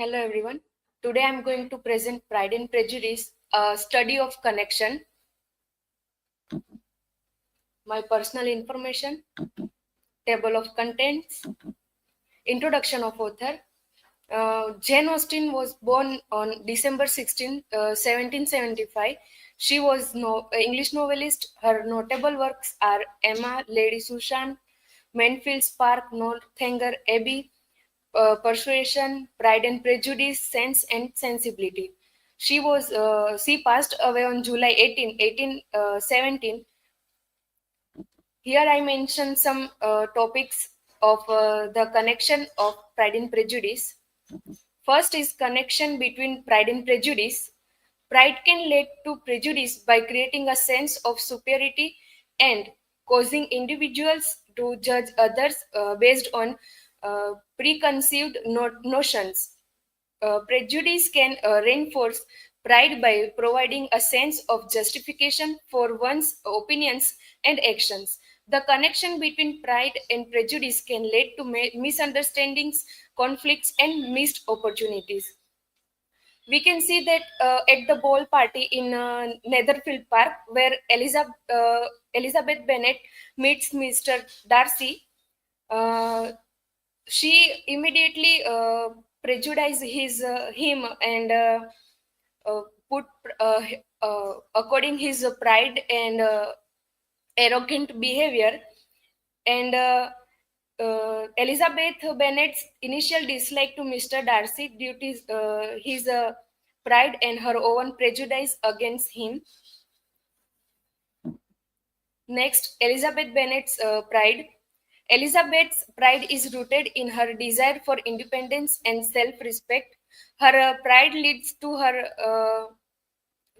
Hello everyone. Today I am going to present Pride and Prejudice, a study of connection. My personal information, table of contents, introduction of author. Jane Austen was born on December 16, 1775. She was English novelist. Her notable works are Emma, Lady Susan, Mansfield Park, Northanger Abbey, Persuasion, Pride and Prejudice, Sense and Sensibility. She passed away on July 18, 1817. Here I mention some topics of the connection of Pride and Prejudice. First is connection between pride and prejudice. Pride can lead to prejudice by creating a sense of superiority and causing individuals to judge others based on preconceived notions. Prejudice can reinforce pride by providing a sense of justification for one's opinions and actions. The connection between pride and prejudice can lead to misunderstandings, conflicts, and missed opportunities. We can see that at the ball party in Netherfield Park, where Elizabeth Bennet meets Mr. Darcy, uh, she immediately prejudiced him and put according his pride and arrogant behavior, and Elizabeth Bennet's initial dislike to Mr. Darcy due to his pride and her own prejudice against him. Next, Elizabeth Bennet's pride. Elizabeth's pride is rooted in her desire for independence and self-respect. Her pride leads to her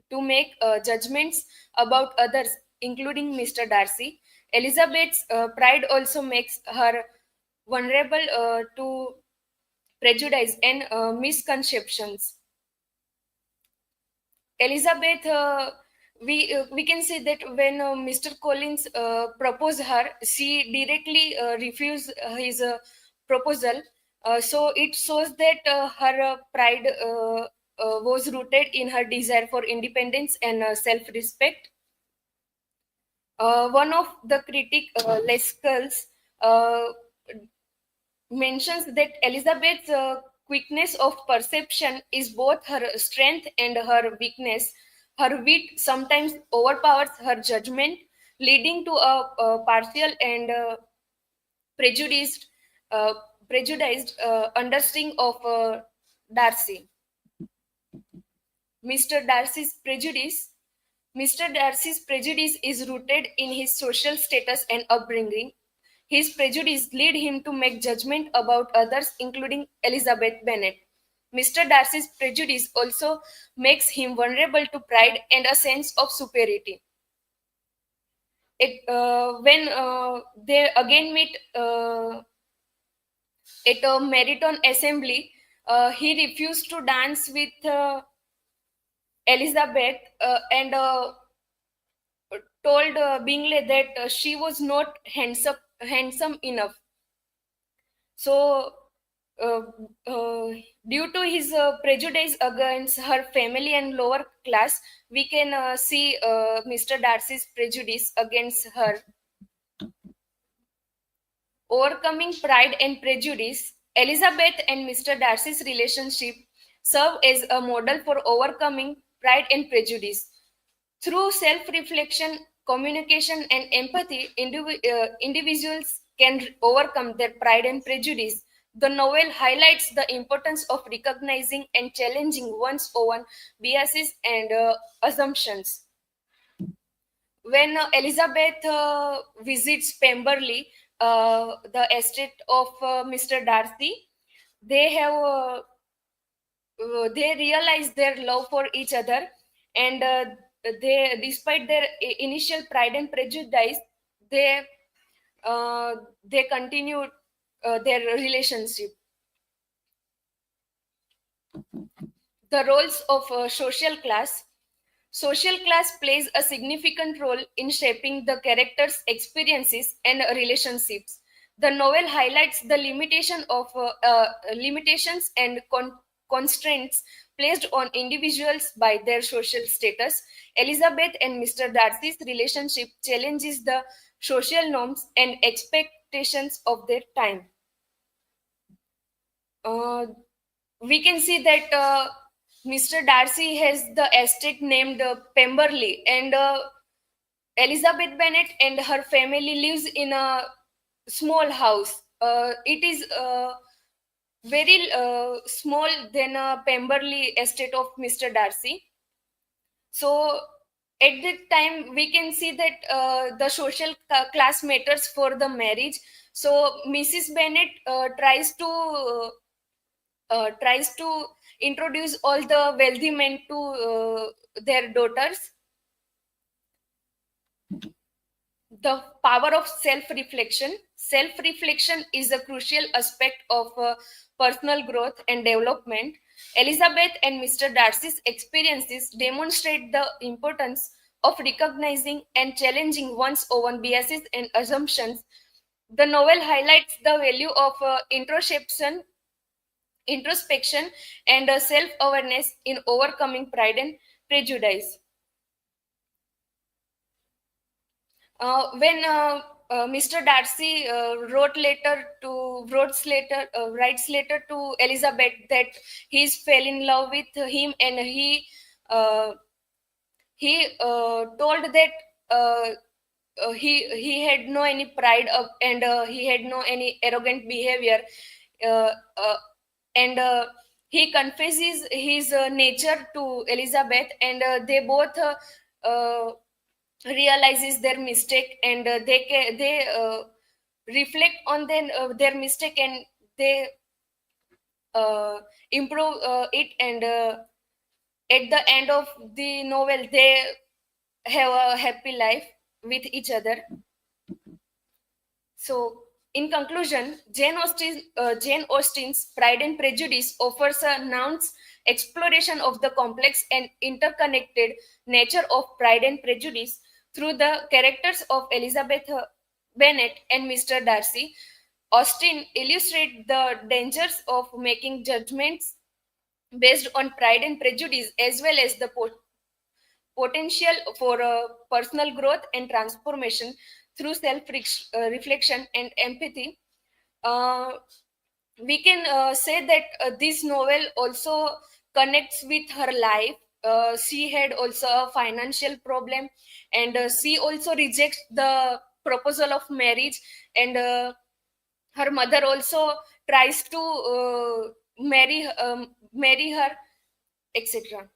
to make judgments about others, including Mr. Darcy. Elizabeth's pride also makes her vulnerable to prejudice and misconceptions. Elizabeth, we can say that when Mr. Collins proposed her, she directly refused his proposal. So it shows that her pride was rooted in her desire for independence and self-respect. One of the critic, Lascelles, uh, mentions that Elizabeth's quickness of perception is both her strength and her weakness. Her wit sometimes overpowers her judgment, leading to a partial and prejudiced, uh, prejudiced understanding of Darcy. Mr. Darcy's prejudice. Mr. Darcy's prejudice is rooted in his social status and upbringing. His prejudice lead him to make judgment about others, including Elizabeth Bennet. Mr. Darcy's prejudice also makes him vulnerable to pride and a sense of superiority. When they again meet at a Meriton assembly, he refused to dance with Elizabeth and told Bingley that she was not handsome enough. So, uh, uh, due to his prejudice against her family and lower class, we can see Mr. Darcy's prejudice against her. Overcoming pride and prejudice, Elizabeth and Mr. Darcy's relationship serve as a model for overcoming pride and prejudice. Through self reflection, communication, and empathy, individuals can overcome their pride and prejudice. The novel highlights the importance of recognizing and challenging one's own biases and assumptions. When Elizabeth visits Pemberley, the estate of Mr. Darcy, they have they realize their love for each other, and they, despite their initial pride and prejudice, they they continue their relationship. The roles of social class plays a significant role in shaping the characters experiences and relationships. The novel highlights the limitations and constraints placed on individuals by their social status, Elizabeth and Mr. Darcy's relationship challenges the social norms and expectations of their time. Uh, we can see that Mr. Darcy has the estate named Pemberley, and Elizabeth Bennet and her family lives in a small house. It is very small than a Pemberley estate of Mr. Darcy. So at that time, we can see that the social class matters for the marriage. So Mrs. Bennet tries to introduce all the wealthy men to their daughters. The power of self-reflection. Self-reflection is a crucial aspect of personal growth and development. Elizabeth and Mr. Darcy's experiences demonstrate the importance of recognizing and challenging one's own biases and assumptions. The novel highlights the value of introspection and self-awareness in overcoming pride and prejudice. When Mr. Darcy writes letter to Elizabeth that he's fell in love with him, and uh, he told that he had no any pride of, and he had no any arrogant behavior, uh, uh, and he confesses his nature to Elizabeth, and they both realizes their mistake, and they reflect on their mistake, and they uh, improve it, and at the end of the novel they have a happy life with each other. So, in conclusion, Jane Austen's Pride and Prejudice offers a nuanced exploration of the complex and interconnected nature of Pride and Prejudice through the characters of Elizabeth Bennet and Mr. Darcy. Austen illustrates the dangers of making judgments based on pride and prejudice, as well as the potential for personal growth and transformation through self reflection and empathy. Uh, we can say that this novel also connects with her life. She had also a financial problem, and she also rejects the proposal of marriage, and her mother also tries to marry her, etc.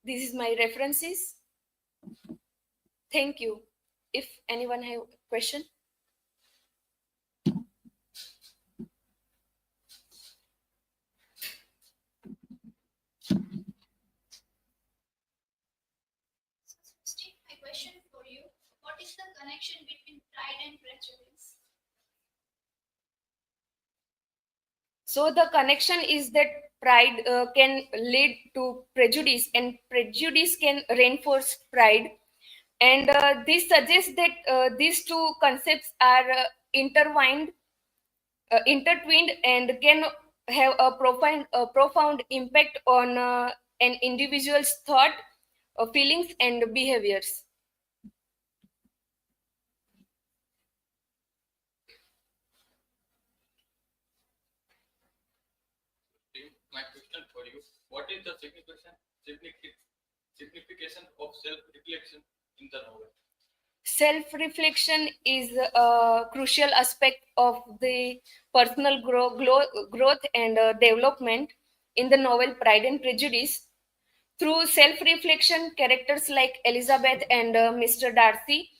This is my references. Thank you. If anyone have question. Steve, my question for you. What is the connection between pride and prejudice? So the connection is that pride can lead to prejudice, and prejudice can reinforce pride. And this suggests that these two concepts are intertwined, and can have a profound impact on an individual's thought, feelings, and behaviors. My question for you: what is the signification of self-reflection in the novel? Self-reflection is a crucial aspect of the personal growth and development in the novel Pride and Prejudice. Through self-reflection, characters like Elizabeth and Mr. Darcy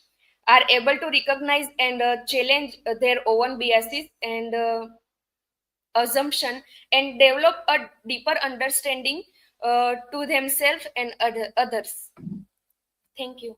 are able to recognize and challenge their own biases and assumption, and develop a deeper understanding to themselves and others. Thank you.